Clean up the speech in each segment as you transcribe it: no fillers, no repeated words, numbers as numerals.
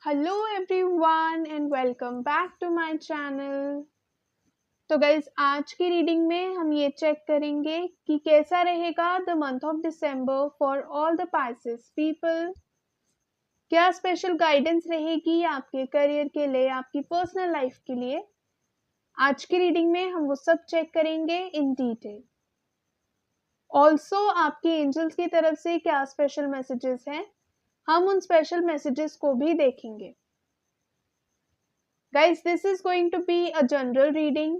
Hello everyone and welcome back to my channel. तो guys आज की रीडिंग में हम ये चेक करेंगे कि कैसा रहेगा the month of December for all the Pisces people. क्या स्पेशल गाइडेंस रहेगी आपके करियर के लिए, आपकी पर्सनल लाइफ के लिए। आज की रीडिंग में हम वो सब चेक करेंगे इन डिटेल। ऑल्सो आपके एंजल्स की तरफ से क्या स्पेशल मैसेजेस हैं, हम उन स्पेशल मैसेजेस को भी देखेंगे। Guys this is going to be a general reading,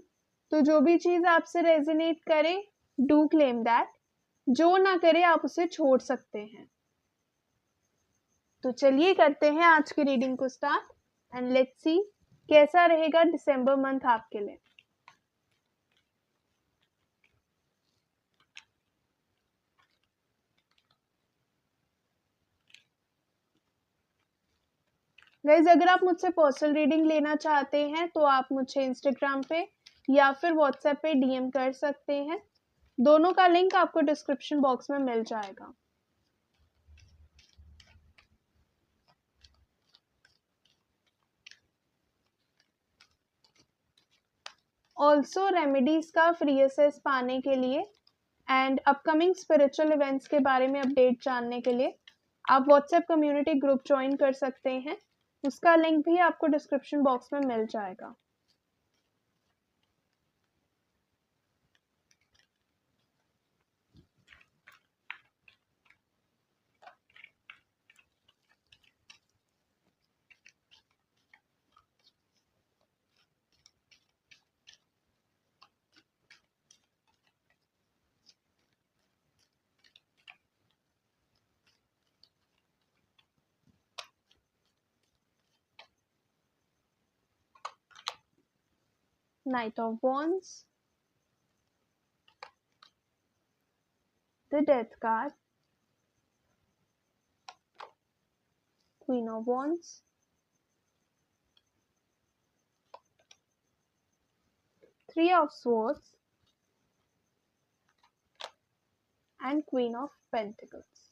तो जो भी चीज आपसे रेजोनेट करे डू क्लेम दैट, जो ना करे आप उसे छोड़ सकते हैं। तो चलिए करते हैं आज की रीडिंग को स्टार्ट एंड लेट्स सी कैसा रहेगा दिसंबर मंथ आपके लिए। गाइस अगर आप मुझसे पर्सनल रीडिंग लेना चाहते हैं तो आप मुझे इंस्टाग्राम पे या फिर व्हाट्सएप पे डीएम कर सकते हैं। दोनों का लिंक आपको डिस्क्रिप्शन बॉक्स में मिल जाएगा। ऑल्सो रेमेडीज का फ्री एक्सेस पाने के लिए एंड अपकमिंग स्पिरिचुअल इवेंट्स के बारे में अपडेट जानने के लिए आप व्हाट्सएप कम्युनिटी ग्रुप ज्वाइन कर सकते हैं। उसका लिंक भी आपको डिस्क्रिप्शन बॉक्स में मिल जाएगा। Knight of Wands, the Death card, Queen of Wands, Three of Swords and Queen of Pentacles.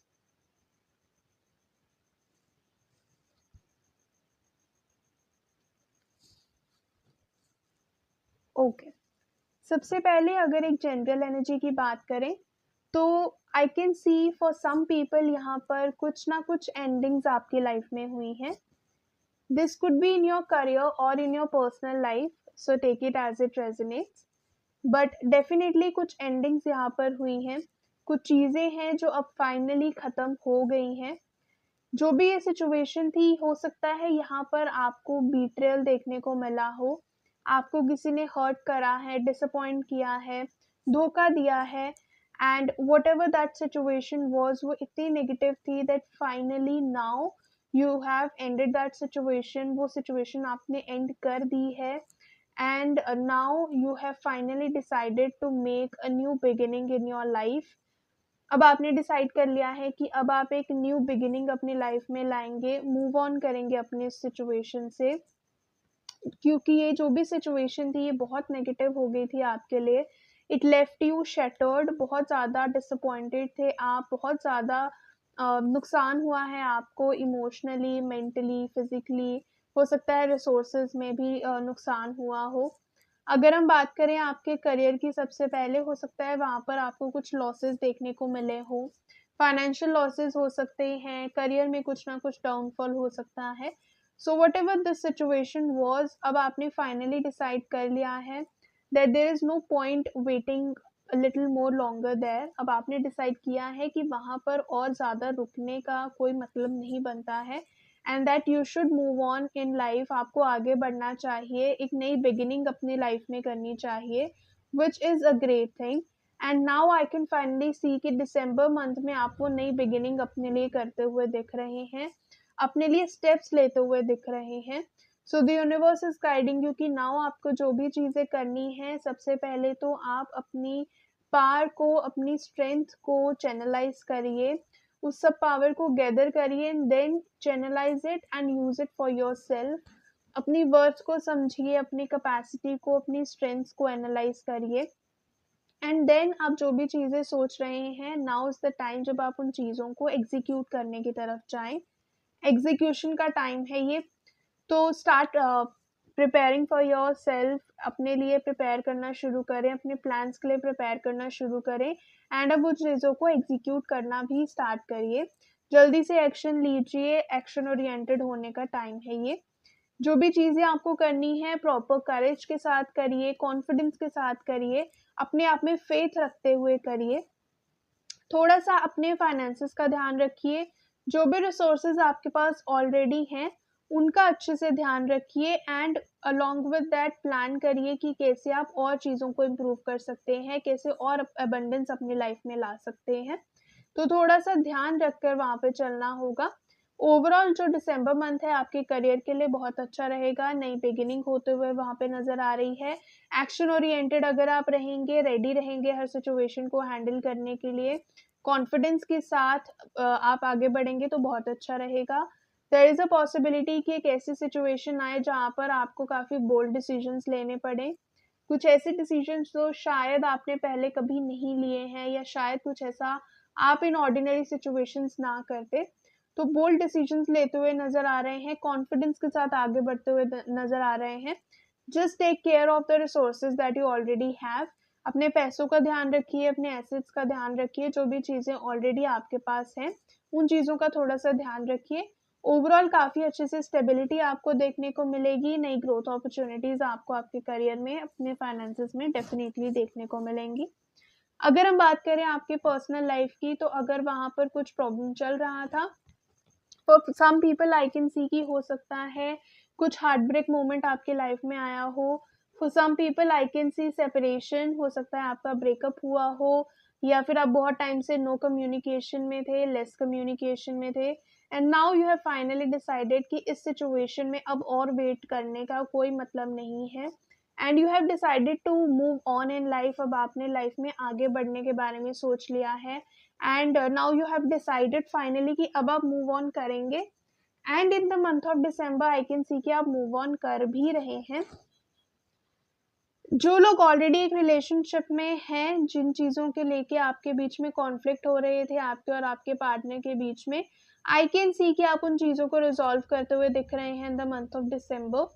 Okay, सबसे पहले अगर एक जनरल एनर्जी की बात करें तो I can see for some people यहाँ पर कुछ ना कुछ एंडिंग्स आपकी लाइफ में हुई हैं। This could be in your career और in your personal life, so take it as it resonates. But definitely कुछ एंडिंग्स यहाँ पर हुई हैं, कुछ चीज़ें हैं जो अब फाइनली ख़त्म हो गई हैं। जो भी ये सिचुएशन थी, हो सकता है यहाँ पर आपको बीट्रेयल देखने को मिला हो, आपको किसी ने हर्ट करा है, डिसअपॉइंट किया है, धोखा दिया है and whatever that situation was, वो इतनी नेगेटिव थी that finally now you have ended that situation. वो सिचुएशन आपने एंड कर दी है and now you have finally decided to make a new beginning in your life. अब आपने डिसाइड कर लिया है कि अब आप एक न्यू बिगिनिंग अपनी लाइफ में लाएंगे, मूव ऑन करेंगे अपने सिचुएशन से, क्योंकि ये जो भी सिचुएशन थी ये बहुत नेगेटिव हो गई थी आपके लिए। इट लेफ्ट यू शैटर्ड, बहुत ज़्यादा डिसअपॉइंटेड थे आप, बहुत ज़्यादा नुकसान हुआ है आपको इमोशनली, मेंटली, फिजिकली, हो सकता है रिसोर्सेज में भी नुकसान हुआ हो। अगर हम बात करें आपके करियर की, सबसे पहले हो सकता है वहाँ पर आपको कुछ लॉसेस देखने को मिले हो, फाइनेंशियल लॉसेस हो सकते हैं, करियर में कुछ ना कुछ डाउनफॉल हो सकता है। So whatever this situation was, अब आपने फाइनली डिसाइड कर लिया है that there is no point waiting little more longer there. अब आपने डिसाइड किया है कि वहाँ पर और ज़्यादा रुकने का कोई मतलब नहीं बनता है and that you should move on in life. आपको आगे बढ़ना चाहिए, एक नई बिगिनिंग अपनी लाइफ में करनी चाहिए, which is a great thing. And now I can finally see कि दिसंबर मंथ में आप वो नई बिगिनिंग अपने लिए करते हुए दिख रहे हैं, अपने लिए स्टेप्स लेते हुए दिख रहे हैं। So the universe is guiding you कि नाउ आपको जो भी चीज़ें करनी है, सबसे पहले तो आप अपनी पावर को, अपनी स्ट्रेंथ को चैनलाइज करिए, उस सब पावर को गैदर करिए and then channelize it and use it for yourself. अपनी वर्ड्स को समझिए, अपनी कैपेसिटी को, अपनी स्ट्रेंथ्स को एनालाइज करिए एंड देन आप जो भी चीज़ें सोच रहे हैं, नाउ इज द टाइम जब आप उन चीज़ों को एग्जीक्यूट करने की तरफ जाएं। एग्जीक्यूशन का टाइम है ये। तो start preparing for yourself, अपने लिए प्रिपेयर करना शुरू करें, अपने प्लान्स के लिए प्रिपेयर करना शुरू करें एंड अब उन चीज़ों को एग्जीक्यूट करना भी स्टार्ट करिए। जल्दी से एक्शन लीजिए, एक्शन ओरिएंटेड होने का टाइम है ये। जो भी चीज़ें आपको करनी है प्रॉपर करेज के साथ करिए, कॉन्फिडेंस के साथ करिए, अपने आप में फेथ रखते हुए करिए। थोड़ा सा अपने फाइनेंसेस का ध्यान रखिए, जो भी रिसोर्सेज आपके पास ऑलरेडी हैं उनका अच्छे से ध्यान रखिए and along with that plan करिए कि कैसे आप और चीज़ों को इम्प्रूव कर सकते हैं, कैसे और अबंडेंस अपनी लाइफ में ला सकते हैं। तो थोड़ा सा ध्यान रखकर वहाँ पे चलना होगा। ओवरऑल जो दिसंबर मंथ है आपके करियर के लिए बहुत अच्छा रहेगा, नई बिगिनिंग होते हुए वहाँ पे नज़र आ रही है। एक्शन ओरिएंटेड अगर आप रहेंगे, रेडी रहेंगे हर सिचुएशन को हैंडल करने के लिए, कॉन्फिडेंस के साथ आप आगे बढ़ेंगे तो बहुत अच्छा रहेगा। देयर इज़ अ पॉसिबिलिटी कि एक ऐसी सिचुएशन आए जहाँ पर आपको काफ़ी बोल्ड डिसीजंस लेने पड़े, कुछ ऐसे डिसीजंस जो शायद आपने पहले कभी नहीं लिए हैं या शायद कुछ ऐसा आप इन ऑर्डिनरी सिचुएशंस ना करते। तो बोल्ड डिसीजंस लेते हुए नज़र आ रहे हैं, कॉन्फिडेंस के साथ आगे बढ़ते हुए नज़र आ रहे हैं। Just take care of the resources that you already have. अपने पैसों का ध्यान रखिए, अपने एसेट्स का ध्यान रखिए, जो भी चीज़ें ऑलरेडी आपके पास हैं उन चीज़ों का थोड़ा सा ध्यान रखिए। ओवरऑल काफ़ी अच्छे से स्टेबिलिटी आपको देखने को मिलेगी, नई ग्रोथ अपॉर्चुनिटीज़ आपको आपके करियर में, अपने फाइनेंसेस में डेफिनेटली देखने को मिलेंगी। अगर हम बात करें आपके पर्सनल लाइफ की, तो अगर वहाँ पर कुछ प्रॉब्लम चल रहा था, for some people I can see कि हो सकता है कुछ हार्ट ब्रेक मोमेंट आपके लाइफ में आया हो। For some people I can see separation, हो सकता है आपका ब्रेकअप हुआ हो या फिर आप बहुत टाइम से नो कम्युनिकेशन में थे, लेस कम्युनिकेशन में थे and now you have finally decided कि इस सिचुएशन में अब और वेट करने का कोई मतलब नहीं है and you have decided to move on in life. अब आपने लाइफ में आगे बढ़ने के बारे में सोच लिया है and now you have decided finally कि अब आप मूव ऑन करेंगे and in the month of December I can see कि आप मूव ऑन कर भी रहे हैं। जो लोग ऑलरेडी एक रिलेशनशिप में हैं, जिन चीज़ों के लेके आपके बीच में कॉन्फ्लिक्ट हो रहे थे आपके और आपके पार्टनर के बीच में, आई कैन सी कि आप उन चीज़ों को रिजॉल्व करते हुए दिख रहे हैं in the month of December.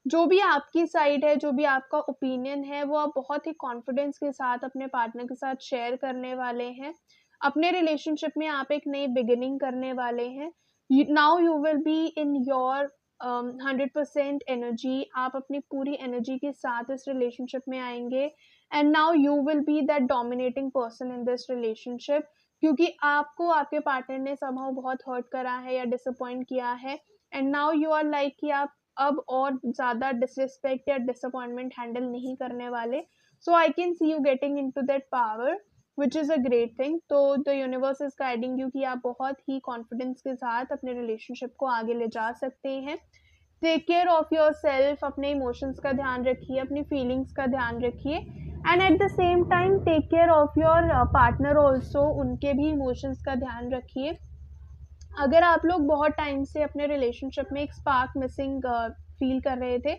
जो भी आपकी साइड है, जो भी आपका ओपिनियन है, वो आप बहुत ही कॉन्फिडेंस के साथ अपने पार्टनर के साथ शेयर करने वाले हैं। अपने रिलेशनशिप में आप एक नई बिगिनिंग करने वाले हैं। Now you will be in your 100% energy, आप अपनी पूरी एनर्जी के साथ इस रिलेशनशिप में आएंगे and now you will be that dominating person in this relationship, क्योंकि आपको आपके पार्टनर ने समहाउ बहुत हर्ट करा है या डिसअपॉइंट किया है and now you are like कि आप अब और ज़्यादा डिसरिस्पेक्ट या डिसअपॉइंटमेंट हैंडल नहीं करने वाले। So I can see you getting into that power which is a great thing. तो the universe is guiding you कि आप बहुत ही कॉन्फिडेंस के साथ अपने रिलेशनशिप को आगे ले जा सकते हैं। Take care of yourself, अपने इमोशंस का ध्यान रखिए, अपनी फीलिंग्स का ध्यान रखिए and at the same time take care of योर पार्टनर ऑल्सो, उनके भी इमोशंस का ध्यान रखिए। अगर आप लोग बहुत टाइम से अपने रिलेशनशिप में एक स्पार्क मिसिंग फील कर रहे थे,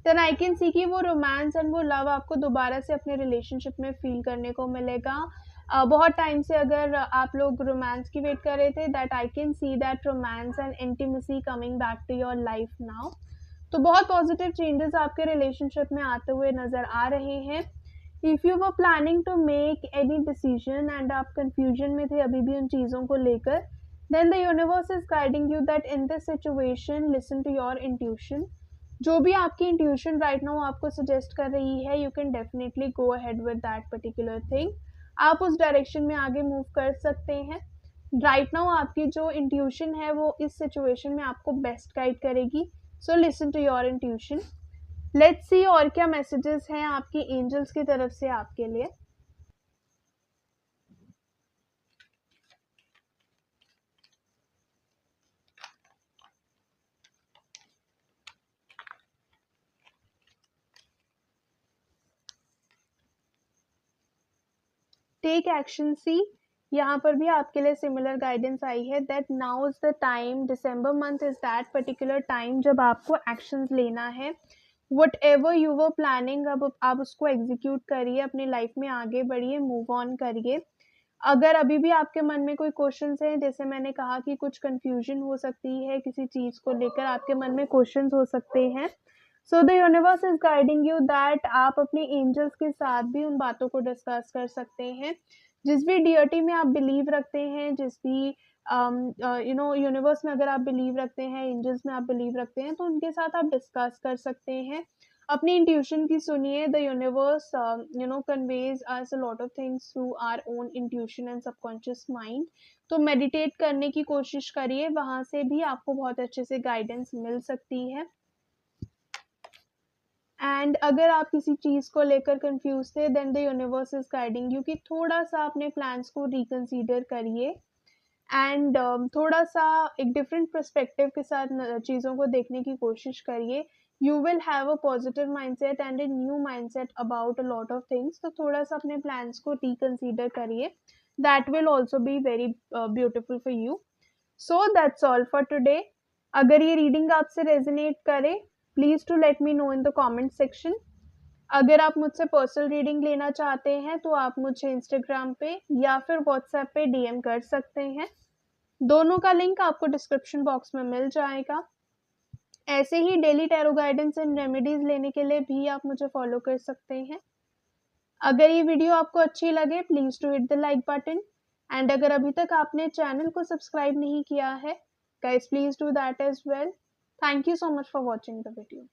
देन आई कैन सी कि वो रोमांस एंड वो लव आपको दोबारा से अपने रिलेशनशिप में फील करने को मिलेगा। बहुत टाइम से अगर आप लोग रोमांस की वेट कर रहे थे, that I can see that romance and intimacy coming back to your life now. तो बहुत पॉजिटिव चेंजेस आपके रिलेशनशिप में आते हुए नज़र आ रहे हैं। If you were planning to make any decision एंड आप कंफ्यूजन में थे अभी भी उन चीज़ों को लेकर, then the universe is guiding you that in this situation listen to your intuition। जो भी आपकी इंट्यूशन राइट नाउ आपको सजेस्ट कर रही है, you can definitely go ahead with that particular thing. आप उस डायरेक्शन में आगे मूव कर सकते हैं। राइट नाउ आपकी जो इंट्यूशन है वो इस सिचुएशन में आपको बेस्ट गाइड करेगी। So listen to your intuition. Let's see और क्या मैसेजेस हैं आपकी एंजल्स की तरफ से आपके लिए। टेक एक्शन सी, यहाँ पर भी आपके लिए सिमिलर गाइडेंस आई है that now is the time, December month is that particular time जब आपको एक्शंस लेना है। What ever you were planning, अब आप उसको एग्जीक्यूट करिए, अपनी लाइफ में आगे बढ़िए, मूव ऑन करिए। अगर अभी भी आपके मन में कोई क्वेश्चंस हैं, जैसे मैंने कहा कि कुछ कंफ्यूजन हो सकती है किसी चीज़ को लेकर, आपके मन में क्वेश्चंस हो सकते हैं, so the universe is guiding you that आप अपने एंजल्स के साथ भी उन बातों को डिस्कस कर सकते हैं। जिस भी डियटी में आप बिलीव रखते हैं, जिस भी यूनिवर्स में अगर आप बिलीव रखते हैं, एंजल्स में आप बिलीव रखते हैं, तो उनके साथ आप डिस्कस कर सकते हैं। अपनी इंट्यूशन की सुनिए। The universe conveys us a lot of things through our own intuition and subconscious mind. तो मेडिटेट करने की कोशिश करिए, वहाँ से भी आपको बहुत अच्छे से गाइडेंस मिल सकती है। एंड अगर आप किसी चीज़ को लेकर कंफ्यूज थे, then the universe is guiding you कि थोड़ा सा अपने प्लान्स को रिकंसीडर करिए एंड थोड़ा सा एक डिफरेंट पर्सपेक्टिव के साथ चीज़ों को देखने की कोशिश करिए। You will have a positive mindset and a new mindset about a lot of things. तो थोड़ा सा अपने प्लान्स को रिकंसीडर करिए, that will also be very beautiful for you. So that's all for today. अगर ये रीडिंग आपसे resonate करे, please to let me know in the comment section. अगर आप मुझसे पर्सनल रीडिंग लेना चाहते हैं तो आप मुझे इंस्टाग्राम पे या फिर व्हाट्सएप पे डीएम कर सकते हैं। दोनों का लिंक आपको डिस्क्रिप्शन बॉक्स में मिल जाएगा। ऐसे ही daily tarot guidance and remedies लेने के लिए भी आप मुझे फॉलो कर सकते हैं। अगर ये वीडियो आपको अच्छी लगे, please to hit the like button. And अगर अभी तक आपने चैनल को सब्सक्राइब नहीं किया है, guys please do that as well. Thank you so much for watching the video.